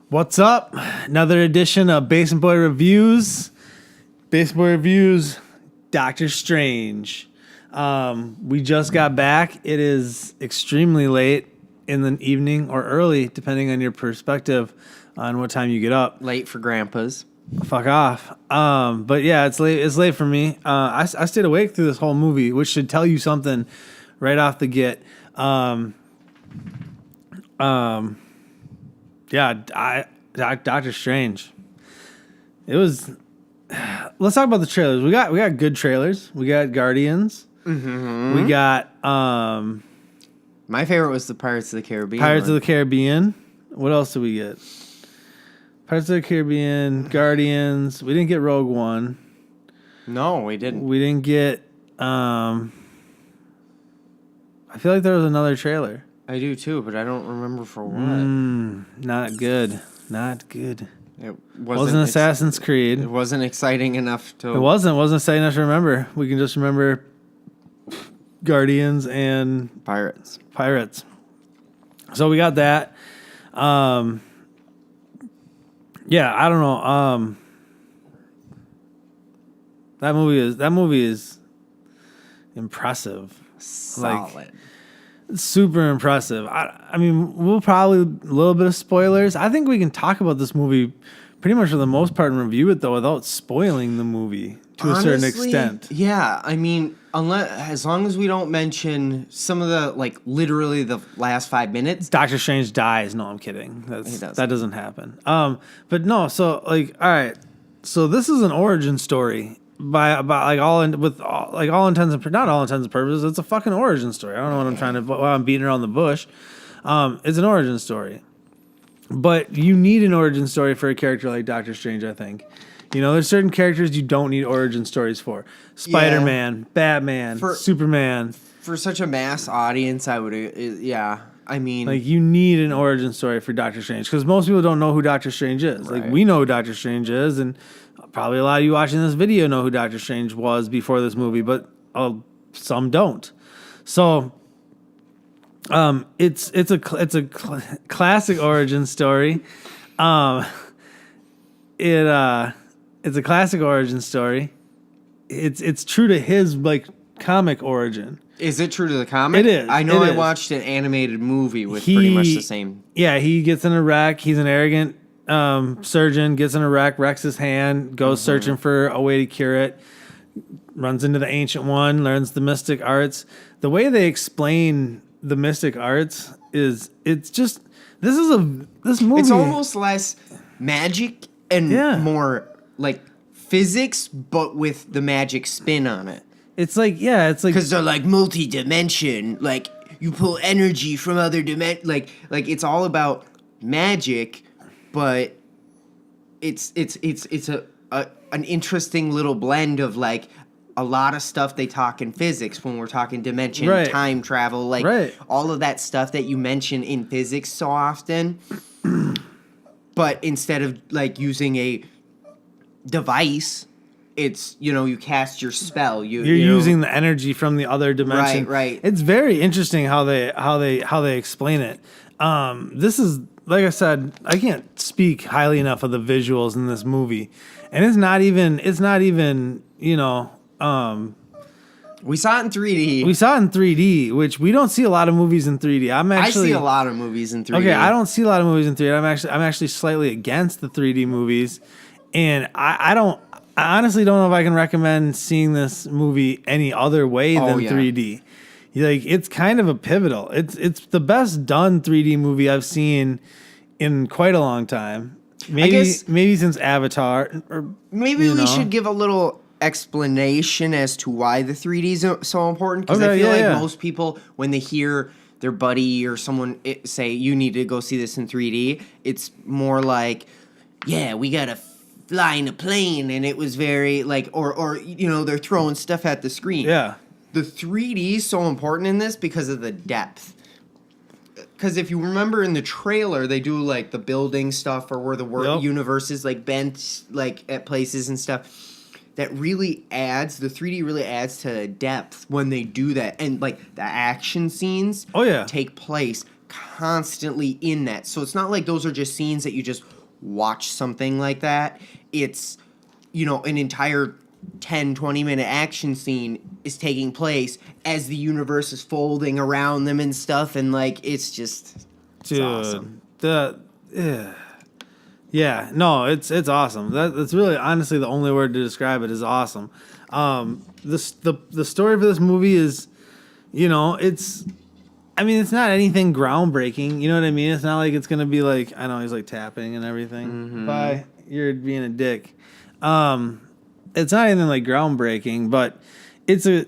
What's up? Another edition of Basement Boy Reviews. Basement Boy Reviews, Doctor Strange. We just got back. It is extremely late in the evening or early, depending on your perspective on what time you get up. Late for grandpas. Fuck off. But yeah, it's late. It's late for me. I stayed awake through this whole movie, which should tell you something right off the get. Yeah, Doctor Strange. It was. Let's talk about the trailers. We got good trailers. We got Guardians. Mm-hmm. We got My favorite was the Pirates of the Caribbean. Pirates of the Caribbean. What else did we get? Pirates of the Caribbean, Guardians. We didn't get Rogue One. No, we didn't. We didn't get. I feel like there was another trailer. I do too, but I don't remember for what. Not good. Not good. It wasn't Assassin's Creed. It wasn't exciting enough to. It wasn't exciting enough to remember. We can just remember Guardians and Pirates. So we got that. Yeah, I don't know. That movie is impressive. Solid. Super impressive. I mean, we'll probably a little bit of spoilers. I think we can talk about this movie pretty much for the most part and review it though without spoiling the movie to a certain extent. Yeah, I mean, as long as we don't mention some of the literally the last 5 minutes. Doctor Strange dies. No, I'm kidding. That doesn't happen. But no. So all right. So this is an origin story. Not all intents and purposes, it's a fucking origin story. I don't know why I'm beating around the bush. It's an origin story, but you need an origin story for a character like Doctor Strange. I think, there's certain characters you don't need origin stories for. Spider-Man, Batman, Superman. For such a mass audience, I would, I mean, you need an origin story for Doctor Strange because most people don't know who Doctor Strange is. Right. We know who Doctor Strange is, and probably a lot of you watching this video know who Doctor Strange was before this movie, but some don't. So, it's a classic origin story. It's a classic origin story. It's true to his comic origin. Is it true to the comic? It is. I know I watched an animated movie with pretty much the same. Yeah, he gets in a wreck. He's an arrogant surgeon, gets in a wreck, wrecks his hand, goes searching for a way to cure it, runs into the Ancient One, learns the mystic arts. The way they explain the mystic arts is this movie. It's almost less magic and more physics, but with the magic spin on it. It's because they're multi-dimension, you pull energy from other dimensions, it's all about magic, but it's an interesting little blend of a lot of stuff they talk in physics when we're talking dimension, time travel, all of that stuff that you mention in physics so often, but instead of using a device. It's you cast your spell. You're using the energy from the other dimension. Right. It's very interesting how they explain it. This is like I said. I can't speak highly enough of the visuals in this movie, and it's not even. We saw it in 3D. We saw it in 3D, which we don't see a lot of movies in 3D. I see a lot of movies in 3D. Okay, I don't see a lot of movies in 3D. I'm actually slightly against the 3D movies, and I honestly don't know if I can recommend seeing this movie any other way than 3D. It's kind of a pivotal. It's the best done 3D movie I've seen in quite a long time. Maybe since Avatar. Or maybe we should give a little explanation as to why the 3D is so important. Because I feel most people, when they hear their buddy or someone say, you need to go see this in 3D, it's more we gotta fly in a plane, and it was very or they're throwing stuff at the screen. Yeah. The 3D is so important in this because of the depth. Because if you remember in the trailer, they do the building stuff or where the universe is bent at places and stuff. that really adds, the 3D really adds to depth when they do that. And like the action scenes take place constantly in that. So it's not like those are just scenes that you just watch something like that. It's, you know, an entire 10-20 minute action scene is taking place as the universe is folding around them and stuff, and like it's awesome. It's awesome. That's really honestly the only word to describe it is awesome. The story for this movie is, you know, it's not anything groundbreaking. You know what I mean? It's not like it's gonna be like, I know he's like tapping and everything. Mm-hmm. Bye. You're being a dick. It's not anything like groundbreaking, but it's I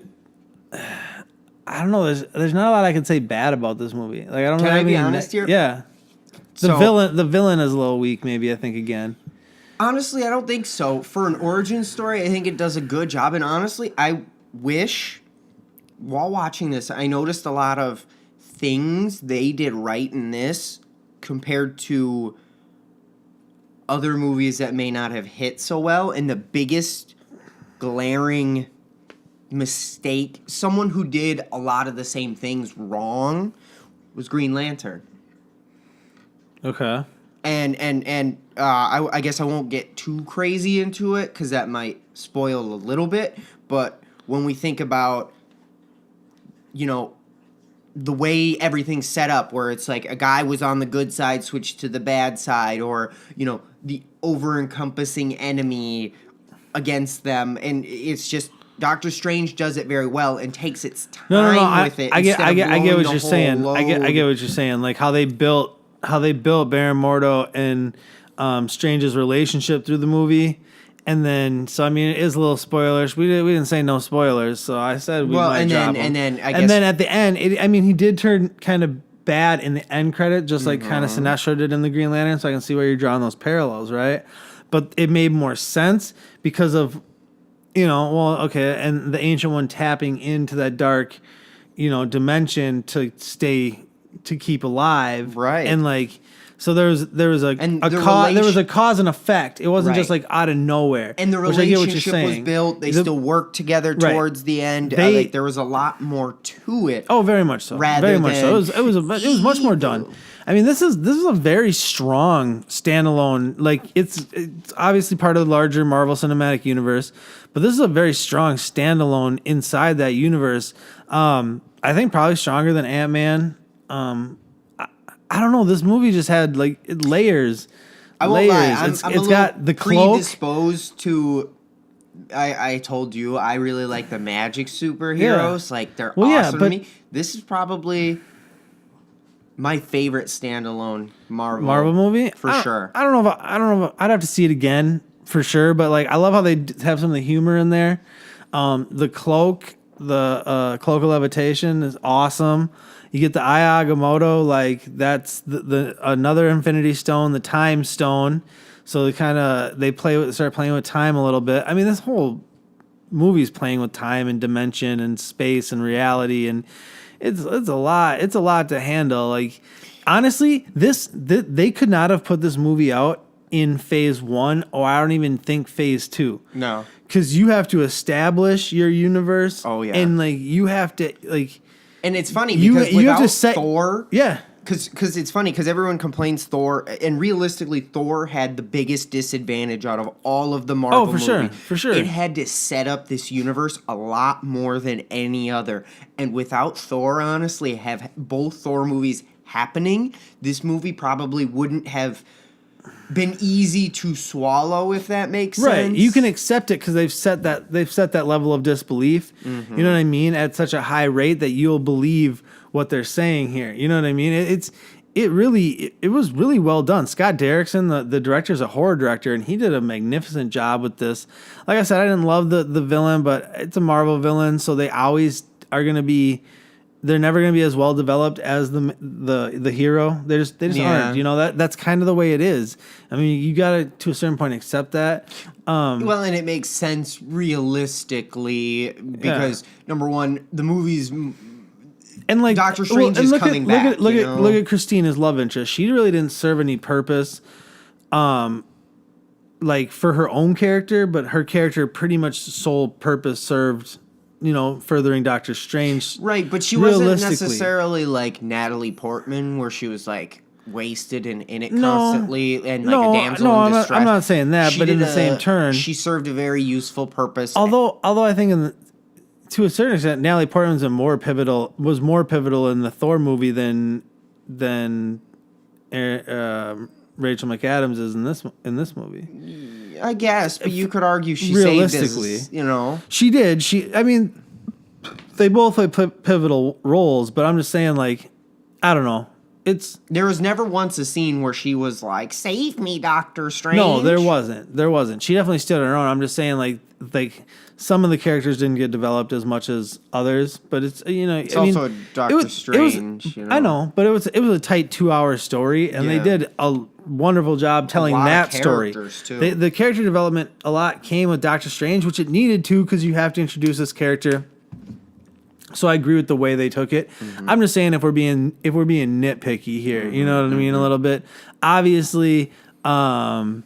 don't know. There's not a lot I can say bad about this movie. Like I don't. Can I be honest here? Yeah. The villain is a little weak. Maybe I think again. Honestly, I don't think so. For an origin story, I think it does a good job. And honestly, I wish while watching this, I noticed a lot of things they did right in this compared to other movies that may not have hit so well. And the biggest glaring mistake, someone who did a lot of the same things wrong, was Green Lantern. Okay. And I guess I won't get too crazy into it because that might spoil a little bit. But when we think about, you know, the way everything's set up, where it's like a guy was on the good side, switched to the bad side, or, you know, the over-encompassing enemy against them, and it's just Doctor Strange does it very well and takes its time with it. I get what you're saying. I get what you're saying. Like how they built Baron Mordo and Strange's relationship through the movie. And then, so I mean, it is a little spoilers. We didn't say no spoilers, so I said we might drop them. And then at the end, he did turn kind of bad in the end credit, just like kind of Sinestro did in the Green Lantern. So I can see where you're drawing those parallels, right? But it made more sense because of, you know, well, okay, and the Ancient One tapping into that dark, you know, dimension to keep alive, right? And like. So there was a cause and effect. It wasn't just like out of nowhere. And the relationship was built. They still worked together towards the end. Like there was a lot more to it. Oh, very much so. Very much so. It was much more done. I mean, this is a very strong standalone. Like it's obviously part of the larger Marvel Cinematic Universe, but this is a very strong standalone inside that universe. I think probably stronger than Ant-Man. I don't know. This movie just had like layers. I won't lie. It's got the cloak. Predisposed to. I told you I really like the magic superheroes. Yeah. Like they're awesome to me. This is probably my favorite standalone Marvel movie for sure. I don't know if I'd have to see it again for sure. But like I love how they have some of the humor in there. The cloak, the cloak of levitation is awesome. You get the Eye Agamotto, like that's the another Infinity Stone, the Time Stone. So they start playing with time a little bit. I mean, this whole movie's playing with time and dimension and space and reality, and it's a lot. It's a lot to handle. Like honestly, they could not have put this movie out in phase 1, or I don't even think phase 2. No, because you have to establish your universe. Oh yeah, and like you have to like. And it's funny because you without have to Thor, yeah, because it's funny because everyone complains Thor, and realistically Thor had the biggest disadvantage out of all of the Marvel movies. For sure. It had to set up this universe a lot more than any other, and without Thor, honestly, have both Thor movies happening, this movie probably wouldn't have been easy to swallow, if that makes sense. Right. You can accept it because they've set that level of disbelief. Mm-hmm. You know what I mean? At such a high rate that you'll believe what they're saying here. You know what I mean? It was really well done. Scott Derrickson, the director, is a horror director, and he did a magnificent job with this. Like I said, I didn't love the villain, but it's a Marvel villain, so they always are going to be. They're never going to be as well developed as the hero. They just aren't. You know, that's kind of the way it is. I mean, you got to a certain point accept that. Well, and it makes sense realistically because number one, the movies. And like Doctor Strange is coming back. Look at Christina's love interest. She really didn't serve any purpose. like for her own character, but her character pretty much sole purpose served, furthering Doctor Strange. Right, but she wasn't necessarily like Natalie Portman, where she was like wasted and in it constantly and like a damsel in distress. I'm not saying that, but in the same turn, she served a very useful purpose. Although I think to a certain extent, Natalie Portman was more pivotal in the Thor movie than Rachel McAdams is in this movie. I guess, but you could argue she saved this, She did. They both play pivotal roles, but I'm just saying, like, I don't know. There was never once a scene where she was like, "Save me, Doctor Strange." No, there wasn't. She definitely stood on her own. I'm just saying, like some of the characters didn't get developed as much as others, but it's also Doctor Strange. I know, but it was a tight 2-hour story, and they did a wonderful job telling that story. Too. The character development a lot came with Doctor Strange, which it needed to because you have to introduce this character. So I agree with the way they took it. Mm-hmm. I'm just saying if we're being nitpicky here, you know what I mean, a little bit. Obviously, I'm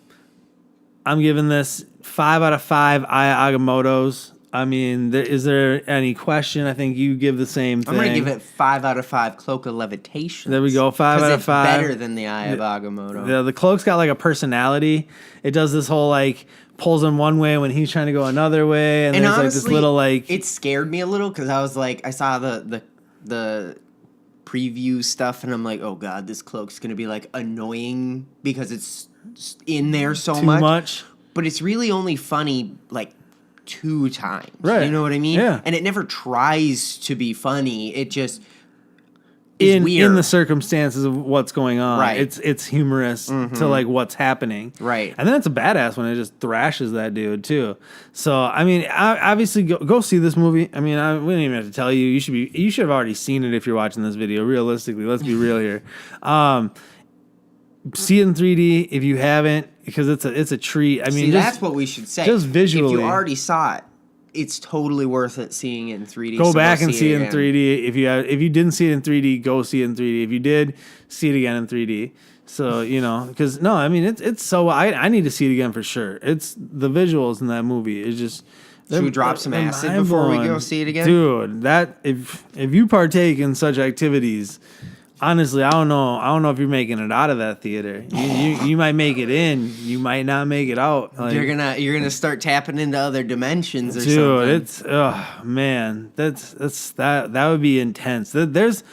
giving this 5 out of 5 Aya Agamottos. I mean, is there any question? I think you give the same thing. I'm going to give it 5 out of 5 Cloak of Levitation. There we go, 5 out of 5. Better than the Eye of Agamotto. Yeah, the cloak's got like a personality. It does this whole like pulls him one way when he's trying to go another way, and there's honestly, like this little like. It scared me a little because I was like, I saw the preview stuff, and I'm like, oh god, this cloak's gonna be like annoying because it's in there so Too much. But it's really only funny like 2 times. Right. You know what I mean? Yeah. And it never tries to be funny. It just is weird. In the circumstances of what's going on. Right. It's humorous to like what's happening. Right. And then it's a badass when it just thrashes that dude too. So I mean, obviously go see this movie. I mean, we don't even have to tell you. You should have already seen it if you're watching this video. Realistically, let's be real here. See it in 3D if you haven't, because it's a treat. I mean, that's what we should say. Just visually, if you already saw it, it's totally worth it seeing it in 3D. Go back and see it in 3D. If you didn't see it in 3D, go see it in 3D. If you did, see it again in 3D. So because I mean it's so I need to see it again for sure. It's the visuals in that movie. It's just. Should we drop some acid before we go see it again, dude? That if you partake in such activities. Honestly, I don't know if you're making it out of that theater. You might make it in, you might not make it out. Like, you're gonna start tapping into other dimensions or dude, something. Dude, it's man, that would be intense. There's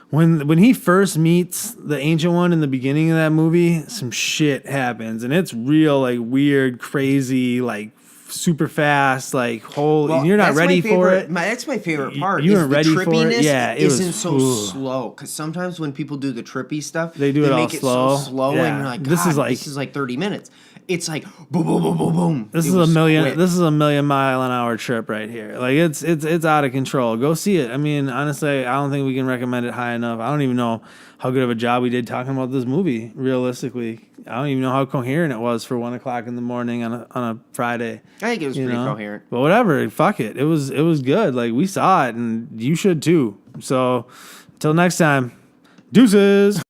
when he first meets the Ancient One in the beginning of that movie, some shit happens, and it's real like weird, crazy, like. Super fast, like you're not ready for it. That's my favorite part. You weren't ready for it. Yeah, it isn't so slow. Because sometimes when people do the trippy stuff, they do it all make slow. It so slow, yeah. and you're like, this is like 30 minutes. It's like boom, boom, boom, boom, boom. This is a million mile an hour trip right here. Like it's out of control. Go see it. I mean, honestly, I don't think we can recommend it high enough. I don't even know how good of a job we did talking about this movie. Realistically, I don't even know how coherent it was for 1 o'clock in the morning on a Friday. I think it was pretty coherent. But whatever, fuck it. It was good. Like we saw it, and you should too. So, until next time, deuces.